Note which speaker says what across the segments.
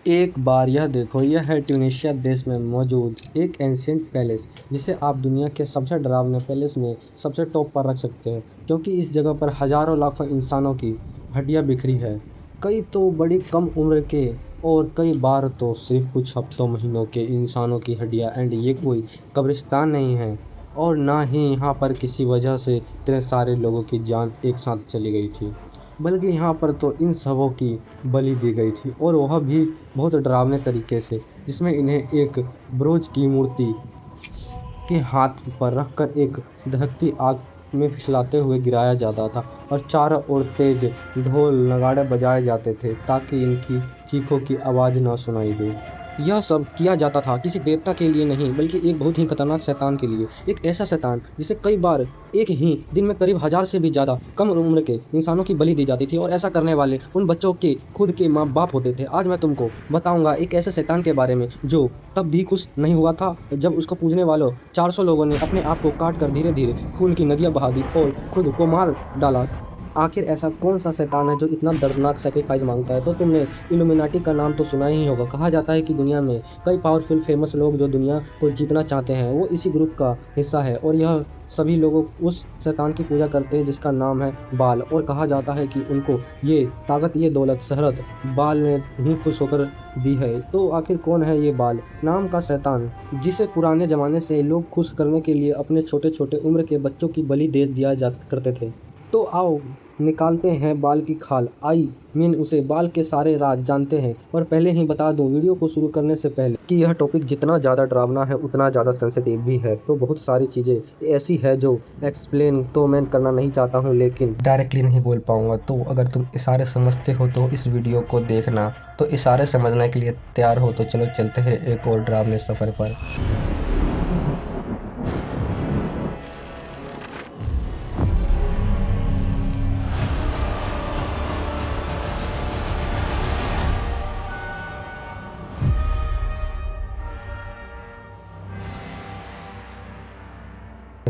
Speaker 1: एक बार यह देखो, यह है ट्यूनीशिया देश में मौजूद एक एंशिएंट पैलेस, जिसे आप दुनिया के सबसे डरावने पैलेस में सबसे टॉप पर रख सकते हैं, क्योंकि इस जगह पर हजारों लाखों इंसानों की हड्डियां बिखरी है। कई तो बड़ी कम उम्र के और कई बार तो सिर्फ कुछ हफ्तों महीनों के इंसानों की हड्डियां। एंड ये कोई कब्रिस्तान नहीं है, और ना ही यहाँ पर किसी वजह से इतने सारे लोगों की जान एक साथ चली गई थी, बल्कि यहाँ पर तो इन सबों की बलि दी गई थी, और वह भी बहुत डरावने तरीके से, जिसमें इन्हें एक ब्रोंज की मूर्ति के हाथ पर रखकर एक दहकती आग में फिसलाते हुए गिराया जाता था, और चारों ओर तेज ढोल नगाड़े बजाए जाते थे ताकि इनकी चीखों की आवाज़ न सुनाई दे। यह सब किया जाता था किसी देवता के लिए नहीं, बल्कि एक बहुत ही खतरनाक शैतान के लिए। एक ऐसा शैतान जिसे कई बार एक ही दिन में करीब 1000 से भी ज़्यादा कम उम्र के इंसानों की बलि दी जाती थी, और ऐसा करने वाले उन बच्चों के खुद के माँ बाप होते थे। आज मैं तुमको बताऊंगा एक ऐसे शैतान के बारे में जो तब भी खुश नहीं हुआ था जब उसको पूजने वालों 400 लोगों ने अपने आप को काट कर धीरे धीरे खून की नदियां बहा दी और खुद को मार डाला। आखिर ऐसा कौन सा शैतान है जो इतना दर्दनाक सेक्रीफाइस मांगता है? तो तुमने इल्यूमिनाटी का नाम तो सुना ही होगा। कहा जाता है कि दुनिया में कई पावरफुल फेमस लोग जो दुनिया को जीतना चाहते हैं, वो इसी ग्रुप का हिस्सा है, और यह सभी लोग उस शैतान की पूजा करते हैं जिसका नाम है बाल। और कहा जाता है कि उनको ये ताकत, ये दौलत, शहरत बाल ने ही खुश होकर दी है। तो आखिर कौन है ये बाल नाम का शैतान, जिसे पुराने जमाने से लोग खुश करने के लिए अपने छोटे छोटे उम्र के बच्चों की बलि दे दिया जा करते थे? तो आओ निकालते हैं बाल की खाल। उसे बाल के सारे राज जानते हैं। और पहले ही बता दूं वीडियो को शुरू करने से पहले कि यह टॉपिक जितना ज़्यादा डरावना है उतना ज़्यादा सेंसिटिव भी है। तो बहुत सारी चीज़ें ऐसी है जो एक्सप्लेन तो मैं करना नहीं चाहता हूँ, लेकिन डायरेक्टली नहीं बोल पाऊंगा। तो अगर तुम इशारे समझते हो तो इस वीडियो को देखना, तो इशारे समझने के लिए तैयार हो तो चलो चलते हैं एक और डरावने सफ़र पर।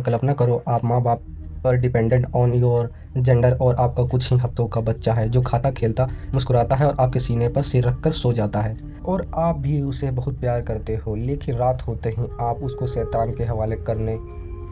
Speaker 1: कल्पना करो आप माँ बाप पर डिपेंडेंट ऑन योर जेंडर, और आपका कुछ ही हफ्तों का बच्चा है जो खाता खेलता मुस्कुराता है और आपके सीने पर सिर रखकर सो जाता है, और आप भी उसे बहुत प्यार करते हो। लेकिन रात होते ही आप उसको शैतान के हवाले करने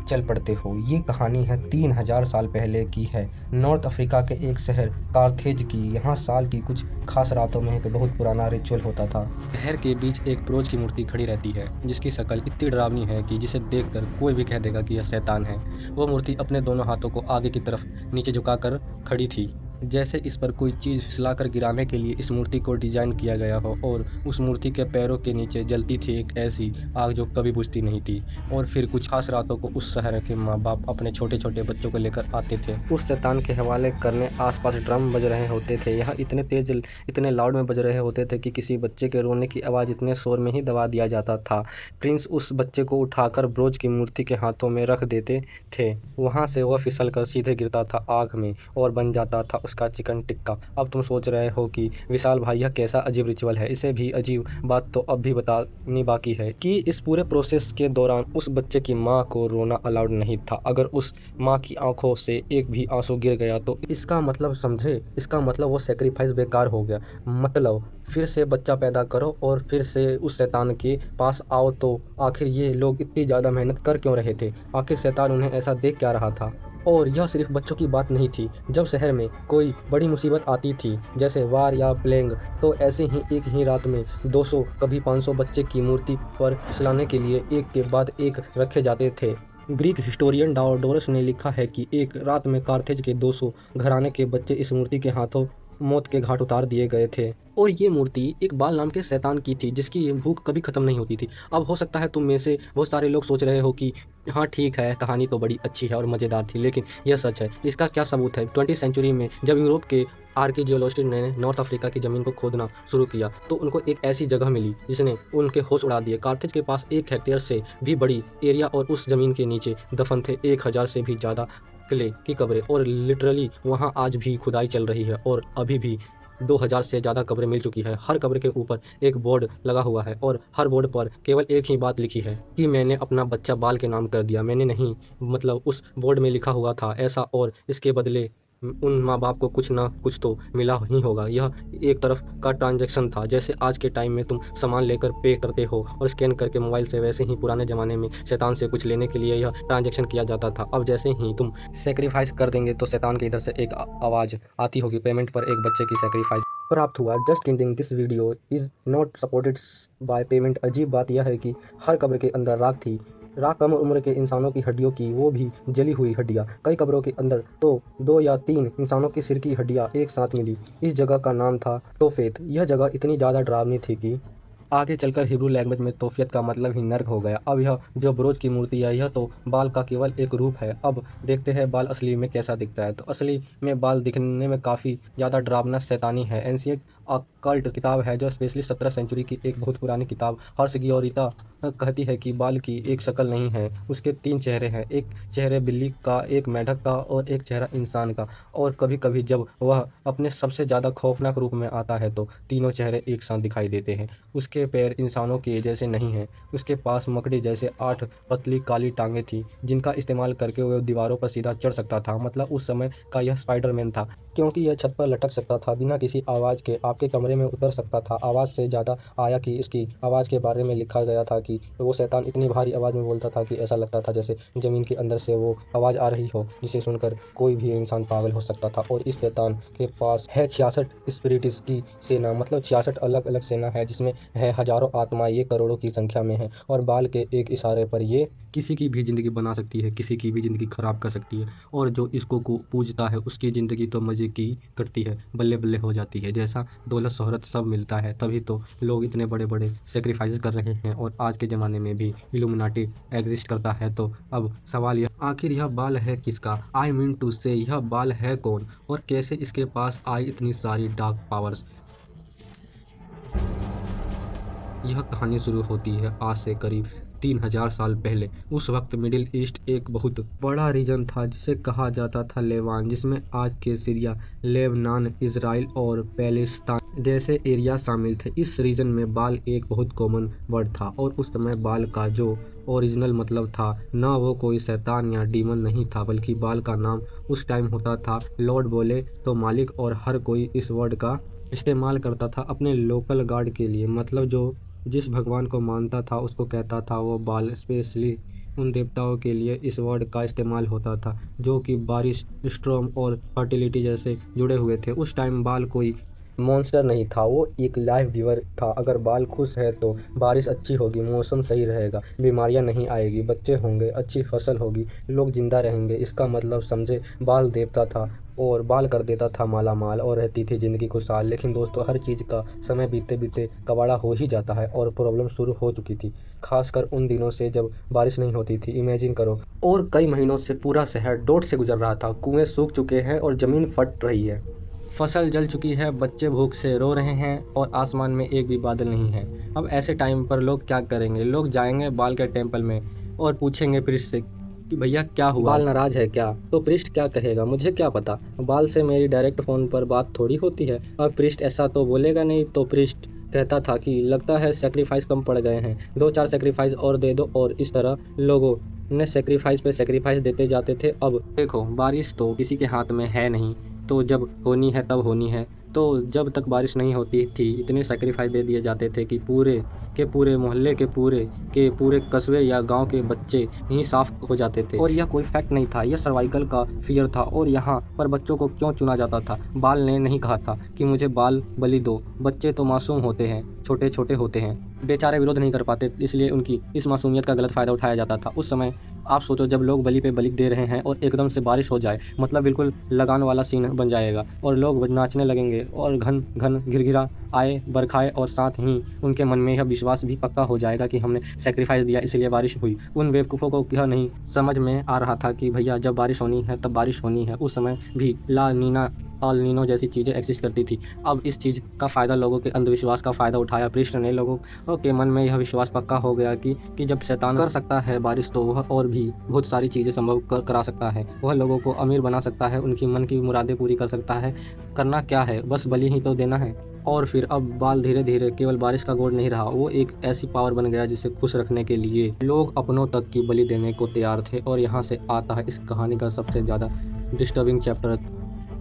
Speaker 1: चल पड़ते हो। ये कहानी है 3000 साल पहले की है, नॉर्थ अफ्रीका के एक शहर कार्थेज की। यहाँ साल की कुछ खास रातों में एक बहुत पुराना रिचुअल होता था। शहर के बीच एक ब्रोंज की मूर्ति खड़ी रहती है, जिसकी शक्ल इतनी डरावनी है कि जिसे देखकर कोई भी कह देगा कि यह शैतान है। वो मूर्ति अपने दोनों हाथों को आगे की तरफ नीचे झुकाकर खड़ी थी, जैसे इस पर कोई चीज़ फिसलाकर गिराने के लिए इस मूर्ति को डिजाइन किया गया हो। और उस मूर्ति के पैरों के नीचे जलती थी एक ऐसी आग जो कभी बुझती नहीं थी। और फिर कुछ खास रातों को उस शहर के माँ बाप अपने छोटे छोटे बच्चों को लेकर आते थे उस शैतान के हवाले करने। आसपास ड्रम बज रहे होते थे, यहाँ इतने तेज, इतने लाउड में बज रहे होते थे कि किसी बच्चे के रोने की आवाज़ इतने शोर में ही दबा दिया जाता था। प्रिंस उस बच्चे को उठाकर ब्रोंज की मूर्ति के हाथों में रख देते थे। वहाँ से वह फिसल कर सीधे गिरता था आग में और बन जाता था उसका चिकन टिक्का। अब तुम सोच रहे हो कि विशाल भाई यह कैसा अजीब रिचुअल है। इसे भी अजीब बात तो अब भी बतानी बाकी है कि इस पूरे प्रोसेस के दौरान उस बच्चे की माँ को रोना अलाउड नहीं था। अगर उस माँ की आंखों से एक भी आंसू गिर गया तो इसका मतलब समझे, इसका मतलब वो सेक्रीफाइस बेकार हो गया। मतलब फिर से बच्चा पैदा करो और फिर से उस शैतान के पास आओ। तो आखिर ये लोग इतनी ज़्यादा मेहनत कर क्यों रहे थे? आखिर शैतान उन्हें ऐसा देख क्या रहा था? और यह सिर्फ बच्चों की बात नहीं थी। जब शहर में कोई बड़ी मुसीबत आती थी, जैसे वार या प्लेग, तो ऐसे ही एक ही रात में 200 कभी 500 बच्चे की मूर्ति पर फिसलाने के लिए एक के बाद एक रखे जाते थे। ग्रीक हिस्टोरियन डायोडोरस ने लिखा है कि एक रात में कार्थेज के 200 घराने के बच्चे इस मूर्ति के हाथों मौत के घाट उतार दिए गए थे। और ये मूर्ति एक बाल नाम के शैतान की थी, जिसकी भूख कभी खत्म नहीं होती थी। अब हो सकता है तुम में से बहुत सारे लोग सोच रहे हो कि हाँ ठीक है, कहानी तो बड़ी अच्छी है और मज़ेदार थी, लेकिन यह सच है। इसका क्या सबूत है? 20वीं सेंचुरी में जब यूरोप के आर्कियोलॉजिस्ट ने नॉर्थ अफ्रीका की ज़मीन को खोदना शुरू किया, तो उनको एक ऐसी जगह मिली जिसने उनके होश उड़ा दिए। कार्थेज के पास 1 हेक्टेयर से भी बड़ी एरिया, और उस ज़मीन के नीचे दफन थे 1000 से भी ज़्यादा किले की कब्रें। और लिटरली वहाँ आज भी खुदाई चल रही है, और अभी भी 2000 से ज़्यादा कब्रें मिल चुकी है। हर कब्र के ऊपर एक बोर्ड लगा हुआ है, और हर बोर्ड पर केवल एक ही बात लिखी है कि मैंने अपना बच्चा बाल के नाम कर दिया। मैंने नहीं, मतलब उस बोर्ड में लिखा हुआ था ऐसा, और इसके बदले उन माँ बाप को कुछ ना कुछ तो मिला ही होगा। यह एक तरफ का ट्रांजैक्शन था, जैसे आज के टाइम में तुम सामान लेकर पे करते हो और स्कैन करके मोबाइल से, वैसे ही पुराने ज़माने में शैतान से कुछ लेने के लिए यह ट्रांजैक्शन किया जाता था। अब जैसे ही तुम सेक्रीफाइस कर देंगे तो शैतान के इधर से एक आवाज़ आती होगी, पेमेंट पर एक बच्चे की सेक्रीफाइस प्राप्त हुआ। Just kidding, this video is not supported by payment. अजीब बात यह है कि हर कब्र के अंदर राख थी, राख कम उम्र के इंसानों की हड्डियों की, वो भी जली हुई हड्डियाँ। कई कब्रों के अंदर तो 2 या 3 इंसानों के सिर की हड्डियाँ एक साथ मिली। इस जगह का नाम था तोफेत। यह जगह इतनी ज़्यादा डरावनी थी कि आगे चलकर हिब्रू लैंग्वेज में तोफियत का मतलब ही नर्क हो गया। अब यह जो ब्रोच की मूर्ति है, यह तो बाल का केवल एक रूप है। अब देखते हैं बाल असली में कैसा दिखता है। तो असली में बाल दिखने में काफ़ी ज़्यादा डरावना शैतानी है। एंशिएंट अकल्ट किताब है जो स्पेशली 17 सेंचुरी की एक बहुत पुरानी किताब। हर्षगियोरिता कहती है कि बाल की एक शक्ल नहीं है, उसके 3 चेहरे हैं। एक चेहरे बिल्ली का, एक मेंढक का और एक चेहरा इंसान का। और कभी कभी जब वह अपने सबसे ज़्यादा खौफनाक रूप में आता है तो तीनों चेहरे एक साथ दिखाई देते हैं। उसके पैर इंसानों के जैसे नहीं हैं। उसके पास मकड़ी जैसे 8 पतली काली टांगें थीं, जिनका इस्तेमाल करके वह दीवारों पर सीधा चढ़ सकता था। मतलब उस समय का यह स्पाइडरमैन था, क्योंकि यह छत पर लटक सकता था, बिना किसी आवाज़ के आपके कमरे में उतर सकता था। आवाज़ से ज़्यादा आया कि इसकी आवाज़ के बारे में लिखा गया था कि वो शैतान इतनी भारी आवाज़ में बोलता था कि ऐसा लगता था जैसे ज़मीन के अंदर से वो आवाज़ आ रही हो, जिसे सुनकर कोई भी इंसान पागल हो सकता था। और इस शैतान के पास है 66 स्पिरिट्स की सेना, मतलब 66 अलग अलग सेना है, जिसमें है हजारों आत्माएं, ये करोड़ों की संख्या में है। और बाल के एक इशारे पर ये किसी की भी ज़िंदगी बना सकती है, किसी की भी ज़िंदगी खराब कर सकती है। और जो इसको को पूजता है उसकी ज़िंदगी तो मज़े की कटती है, बल्ले बल्ले हो जाती है। जैसा दौलत शोहरत सब मिलता है, तभी तो लोग इतने बड़े बड़े सेक्रीफाइस कर रहे हैं। और आज के ज़माने में भी इल्यूमिनाटी एग्जिस्ट करता है। तो अब सवाल यह, आखिर यह बाल है किसका? आई मीन टू से, यह बाल है कौन और कैसे इसके पास आई इतनी सारी डार्क पावर्स? यह कहानी शुरू होती है आज से करीब 3000 साल पहले। उस वक्त मिडिल ईस्ट एक बहुत बड़ा रीजन था जिसे कहा जाता था लेवान, जिसमें आज के सीरिया, लेबनान, इजराइल और पैलेस्टाइन जैसे एरिया शामिल थे। इस रीजन में बाल एक बहुत कॉमन वर्ड था और उस समय बाल का जो ओरिजिनल मतलब था, ना वो कोई शैतान या डीमन नहीं था, बल्कि बाल का नाम उस टाइम होता था लॉर्ड बोले तो मालिक। और हर कोई इस वर्ड का इस्तेमाल करता था अपने लोकल गॉड के लिए, मतलब जो जिस भगवान को मानता था उसको कहता था वो बाल। स्पेशली उन देवताओं के लिए इस वर्ड का इस्तेमाल होता था जो कि बारिश, स्ट्रॉम और फर्टिलिटी जैसे जुड़े हुए थे। उस टाइम बाल कोई मॉन्स्टर नहीं था, वो एक लाइफ गिवर था। अगर बाल खुश है तो बारिश अच्छी होगी, मौसम सही रहेगा, बीमारियां नहीं आएगी, बच्चे होंगे, अच्छी फसल होगी, लोग जिंदा रहेंगे। इसका मतलब समझे, बाल देवता था और बाल कर देता था माला माल और रहती थी ज़िंदगी खुशहाल। लेकिन दोस्तों, हर चीज़ का समय बीतते बीतते कबाड़ा हो ही जाता है और प्रॉब्लम शुरू हो चुकी थी, खासकर उन दिनों से जब बारिश नहीं होती थी। इमेजिन करो, और कई महीनों से पूरा शहर डोट से गुजर रहा था। कुएं सूख चुके हैं और ज़मीन फट रही है, फसल जल चुकी है, बच्चे भूख से रो रहे हैं और आसमान में एक भी बादल नहीं है। अब ऐसे टाइम पर लोग क्या करेंगे? लोग जाएंगे बाल के टेम्पल में और पूछेंगे प्रीस्ट से कि भैया क्या हुआ, बाल नाराज है क्या? तो प्रीस्ट क्या कहेगा, मुझे क्या पता, बाल से मेरी डायरेक्ट फ़ोन पर बात थोड़ी होती है। अब प्रीस्ट ऐसा तो बोलेगा नहीं। तो प्रीस्ट कहता था कि लगता है सेक्रीफाइस कम पड़ गए हैं, 2-4 सेक्रीफाइस और दे दो। और इस तरह लोगों ने सेक्रीफाइस पे सेक्रीफाइस देते जाते थे। अब देखो, बारिश तो किसी के हाथ में है नहीं, तो जब होनी है तब होनी है। तो जब तक बारिश नहीं होती थी, इतने सेक्रीफाइस दे दिए जाते थे कि पूरे मोहल्ले के पूरे कस्बे या गांव के बच्चे ही साफ हो जाते थे। और यह कोई फैक्ट नहीं था, यह सर्वाइकल का फियर था। और यहाँ पर बच्चों को क्यों चुना जाता था? बाल ने नहीं कहा था कि मुझे बाल बलि दो। बच्चे तो मासूम होते हैं, छोटे छोटे होते हैं, बेचारे विरोध नहीं कर पाते, इसलिए उनकी इस मासूमियत का गलत फ़ायदा उठाया जाता था। उस समय आप सोचो, जब लोग बलि पे बलि दे रहे हैं और एकदम से बारिश हो जाए, मतलब बिल्कुल लगान वाला सीन बन जाएगा और लोग नाचने लगेंगे और घन घन घिरघिरा आए बरखाए और साथ ही उनके मन में यह विश्वास भी पक्का हो जाएगा कि हमने सेक्रीफाइस दिया इसलिए बारिश हुई। उन बेवकूफ़ों को यह नहीं समझ में आ रहा था कि भैया जब बारिश होनी है तब बारिश होनी है। उस समय भी ला नीना ऑल नीनो जैसी चीज़ें एग्जिस्ट करती थी। अब इस चीज़ का फ़ायदा, लोगों के अंधविश्वास का फ़ायदा उठाया प्रीस्ट ने। लोगों के मन में यह विश्वास पक्का हो गया कि जब शैतान कर सकता है बारिश, तो वह और भी बहुत सारी चीज़ें संभव करा सकता है। वह लोगों को अमीर बना सकता है, उनकी मन की मुरादें पूरी कर सकता है। करना क्या है, बस बलि ही तो देना है। और फिर अब बाल धीरे धीरे केवल बारिश का गॉड नहीं रहा, वो एक ऐसी पावर बन गया जिसे खुश रखने के लिए लोग अपनों तक की बलि देने को तैयार थे। और यहाँ से आता है इस कहानी का सबसे ज़्यादा डिस्टर्बिंग चैप्टर।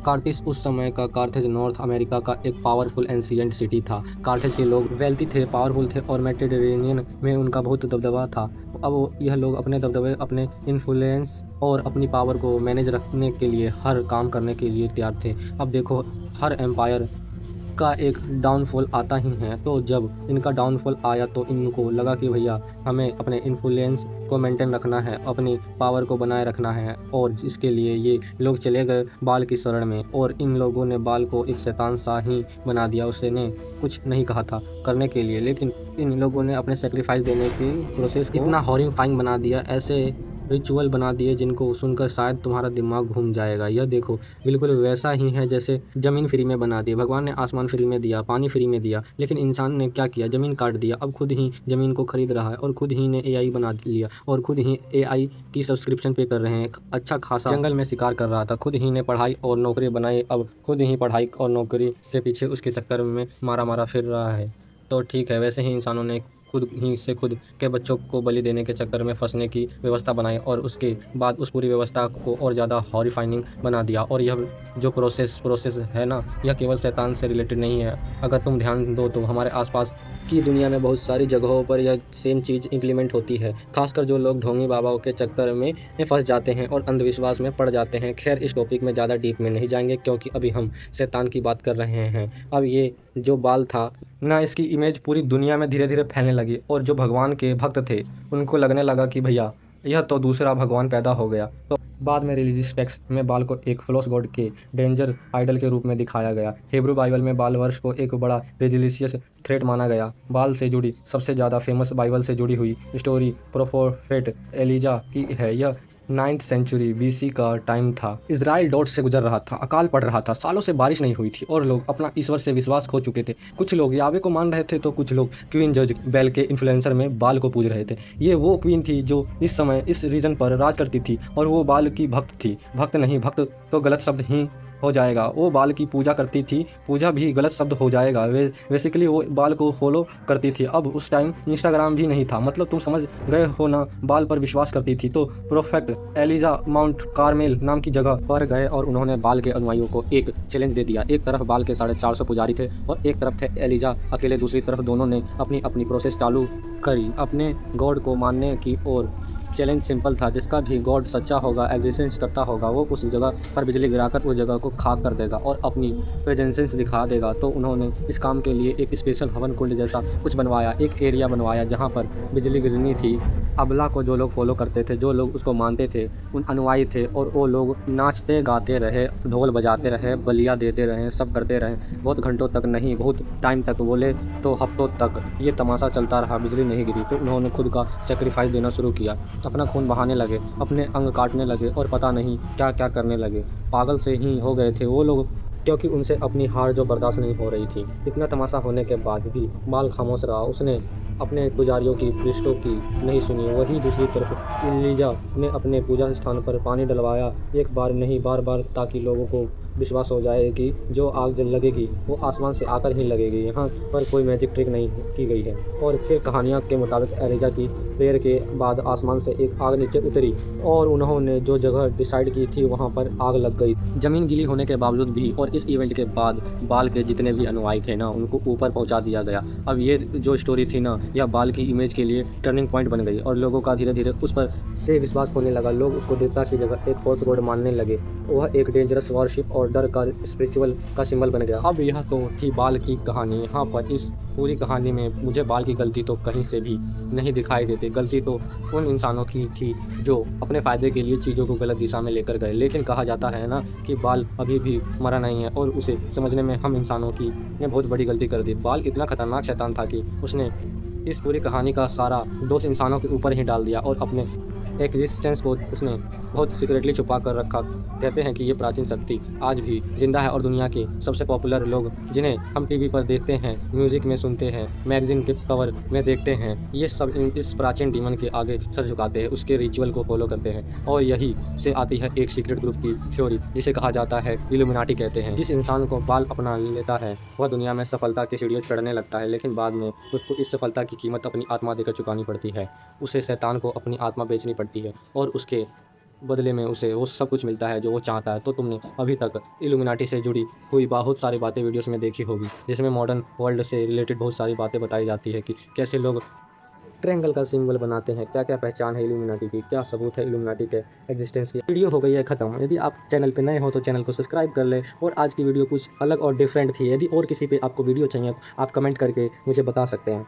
Speaker 1: कार्थिस उस समय का कार्थेज नॉर्थ अमेरिका का एक पावरफुल एंशिएंट सिटी था। कार्थेज के लोग वेल्थी थे, पावरफुल थे और मेडिटेरेनियन में उनका बहुत दबदबा था। अब यह लोग अपने दबदबे, अपने इन्फ्लुएंस और अपनी पावर को मैनेज रखने के लिए हर काम करने के लिए तैयार थे। अब देखो, हर एम्पायर का एक डाउनफॉल आता ही है। तो जब इनका डाउनफॉल आया तो इनको लगा कि भैया हमें अपने इन्फ्लुएंस को मेंटेन रखना है, अपनी पावर को बनाए रखना है। और इसके लिए ये लोग चले गए बाल की शरण में। और इन लोगों ने बाल को एक शैतान सा ही बना दिया। उसने कुछ नहीं कहा था करने के लिए, लेकिन इन लोगों ने अपने सेक्रीफाइस देने की प्रोसेस को इतना हॉरिफाइंग बना दिया, ऐसे रिचुअल बना दिए जिनको सुनकर शायद तुम्हारा दिमाग घूम जाएगा। यह देखो, बिल्कुल वैसा ही है जैसे ज़मीन फ्री में बना दी। भगवान ने आसमान फ्री में दिया, पानी फ्री में दिया, लेकिन इंसान ने क्या किया, ज़मीन काट दिया। अब खुद ही ज़मीन को खरीद रहा है और खुद ही ने एआई बना लिया और खुद ही एआई की सब्सक्रिप्शन पे कर रहे हैं। अच्छा खासा जंगल में शिकार कर रहा था, खुद ही ने पढ़ाई और नौकरी बनाई। अब खुद ही पढ़ाई और नौकरी के पीछे उसके चक्कर में मारा मारा फिर रहा है। तो ठीक है, वैसे ही इंसानों ने खुद ही से खुद के बच्चों को बलि देने के चक्कर में फंसने की व्यवस्था बनाई और उसके बाद उस पूरी व्यवस्था को और ज़्यादा हॉरिफाइंग बना दिया। और यह जो प्रोसेस है ना, यह केवल शैतान से रिलेटेड नहीं है। अगर तुम ध्यान दो तो हमारे आसपास की दुनिया में बहुत सारी जगहों पर यह सेम चीज़ इम्प्लीमेंट होती है। खासकर जो लोग ढोंगी बाबाओं के चक्कर में फंस जाते हैं और अंधविश्वास में पड़ जाते हैं। खैर, इस टॉपिक में ज़्यादा डीप में नहीं जाएंगे क्योंकि अभी हम शैतान की बात कर रहे हैं। अब ये जो बाल था ना, इसकी इमेज पूरी दुनिया में धीरे धीरे फैलने लगी और जो भगवान के भक्त थे उनको लगने लगा कि भैया यह तो दूसरा भगवान पैदा हो गया। तो बाद में रिलीजियस टेक्स्ट में बाल को एक फॉल्स गॉड के डेंजर आइडल के रूप में दिखाया गया। हिब्रू बाइबल में बाल वर्ष को एक बड़ा रिलीजियस थ्रेट माना गया। बाल से जुड़ी सबसे ज़्यादा फेमस बाइबल से जुड़ी हुई स्टोरी प्रोफेट एलिजा की है। यह 9th सेंचुरी बीसी का टाइम था। इजराइल डॉट से गुजर रहा था, अकाल पड़ रहा था, सालों से बारिश नहीं हुई थी और लोग अपना ईश्वर से विश्वास खो चुके थे। कुछ लोग यावे को मान रहे थे तो कुछ लोग क्वीन जज बेल के इन्फ्लुएंसर में बाल को पूज रहे थे। ये वो क्वीन थी जो इस समय इस रीजन पर राज करती थी और वो बाल की भक्त थी। भक्त नहीं, भक्त तो गलत शब्द ही हो जाएगा। वो बाल की पूजा करती थी, पूजा भी गलत शब्द हो जाएगा। बेसिकली वो बाल को फॉलो करती थी। अब उस टाइम इंस्टाग्राम भी नहीं था, मतलब तुम समझ गए हो ना। बाल पर विश्वास करती थी। तो प्रोफेट एलिजा माउंट कार्मेल नाम की जगह पर गए और उन्होंने बाल के अनुयायियों को एक चैलेंज दे दिया। एक तरफ बाल के 450 पुजारी थे और एक तरफ थे एलिजा अकेले। दूसरी तरफ दोनों ने अपनी अपनी प्रोसेस चालू करी अपने गॉड को मानने की। और चैलेंज सिंपल था, जिसका भी गॉड सच्चा होगा, एग्जिस्टेंस करता होगा, वो उस जगह पर बिजली गिराकर उस जगह को खाक कर देगा और अपनी प्रेजेंसेंस दिखा देगा। तो उन्होंने इस काम के लिए एक स्पेशल हवन कुंड जैसा कुछ बनवाया, एक एरिया बनवाया जहाँ पर बिजली गिरनी थी। अबला को जो लोग फॉलो करते थे, जो लोग उसको मानते थे, उन अनुयायी थे और वो लोग नाचते गाते रहे, ढोल बजाते रहे, बलियाँ देते रहे, सब करते रहे। बहुत घंटों तक नहीं, बहुत टाइम तक, बोले तो हफ्तों तक ये तमाशा चलता रहा, बिजली नहीं गिरी। तो उन्होंने खुद का सेक्रीफाइस देना शुरू किया, अपना खून बहाने लगे, अपने अंग काटने लगे और पता नहीं क्या क्या करने लगे। पागल से ही हो गए थे वो लोग, क्योंकि उनसे अपनी हार जो बर्दाश्त नहीं हो रही थी। इतना तमाशा होने के बाद भी बाल खामोश रहा। उसने अपने पुजारियों की, प्रीस्टों की नहीं सुनी। वहीं दूसरी तरफ एलिजा ने अपने पूजा स्थान पर पानी डलवाया, एक बार नहीं बार बार, ताकि लोगों को विश्वास हो जाए कि जो आग जल लगेगी वो आसमान से आकर ही लगेगी। यहाँ पर कोई मैजिक ट्रिक नहीं की गई है। और फिर कहानियाँ के मुताबिक एलिजा की प्रेयर के बाद आसमान से एक आग नीचे उतरी और उन्होंने जो जगह डिसाइड की थी वहाँ पर आग लग गई, ज़मीन गीली होने के बावजूद भी। और इस इवेंट के बाद बाल के जितने भी अनुयायी थे ना, उनको ऊपर पहुँचा दिया गया। अब ये जो स्टोरी थी ना, यह बाल की इमेज के लिए टर्निंग पॉइंट बन गई और लोगों का धीरे धीरे उस पर से विश्वास होने लगा। लोग उसको देवता की जगह एक फोर्स गॉड मानने लगे। वह एक डेंजरस वॉरशिप और डर का स्पिरिचुअल का सिंबल बन गया। अब यह तो थी बाल की कहानी। यहाँ पर इस पूरी कहानी में मुझे बाल की गलती तो कहीं से भी नहीं दिखाई देती। गलती तो उन इंसानों की थी जो अपने फ़ायदे के लिए चीज़ों को गलत दिशा में लेकर गए। लेकिन कहा जाता है ना कि बाल अभी भी मरा नहीं है और उसे समझने में हम इंसानों की ने बहुत बड़ी गलती कर दी। बाल इतना खतरनाक शैतान था कि उसने इस पूरी कहानी का सारा दोष इंसानों के ऊपर ही डाल दिया और अपने एग्जिस्टेंस को उसने बहुत सीक्रेटली छुपा कर रखा। कहते हैं कि ये प्राचीन शक्ति आज भी जिंदा है और दुनिया के सबसे पॉपुलर लोग जिन्हें हम टीवी पर देखते हैं, म्यूजिक में सुनते हैं, मैगजीन के कवर में देखते हैं, ये सब इस प्राचीन डीमन के आगे सर झुकाते हैं, उसके रिचुअल को फॉलो करते हैं। और यही से आती है एक सीक्रेट ग्रुप की थ्योरी जिसे कहा जाता है इल्यूमिनाटी कहते हैं। जिस इंसान को बाल अपना लेता है वह दुनिया में सफलता की सीढ़ियाँ चढ़ने लगता है, लेकिन बाद में उसको इस सफलता की कीमत अपनी आत्मा देकर चुकानी पड़ती है। उसे शैतान को अपनी आत्मा बेचनी पड़ती है और उसके बदले में उसे वो सब कुछ मिलता है जो वो चाहता है। तो तुमने अभी तक इल्यूमिनाटी से जुड़ी हुई बहुत सारी बातें वीडियोस में देखी होगी, जिसमें मॉडर्न वर्ल्ड से रिलेटेड बहुत सारी बातें बताई जाती है कि कैसे लोग ट्रायंगल का सिंबल बनाते हैं, क्या क्या पहचान है इल्यूमिनाटी की, क्या सबूत है इल्यूमिनाटी के एग्जिस्टेंस की। वीडियो हो गई है खत्म। यदि आप चैनल पे नए हो तो चैनल को सब्सक्राइब कर ले। और आज की वीडियो कुछ अलग और डिफरेंट थी। यदि और किसी पे आपको वीडियो चाहिए तो आप कमेंट करके मुझे बता सकते हैं।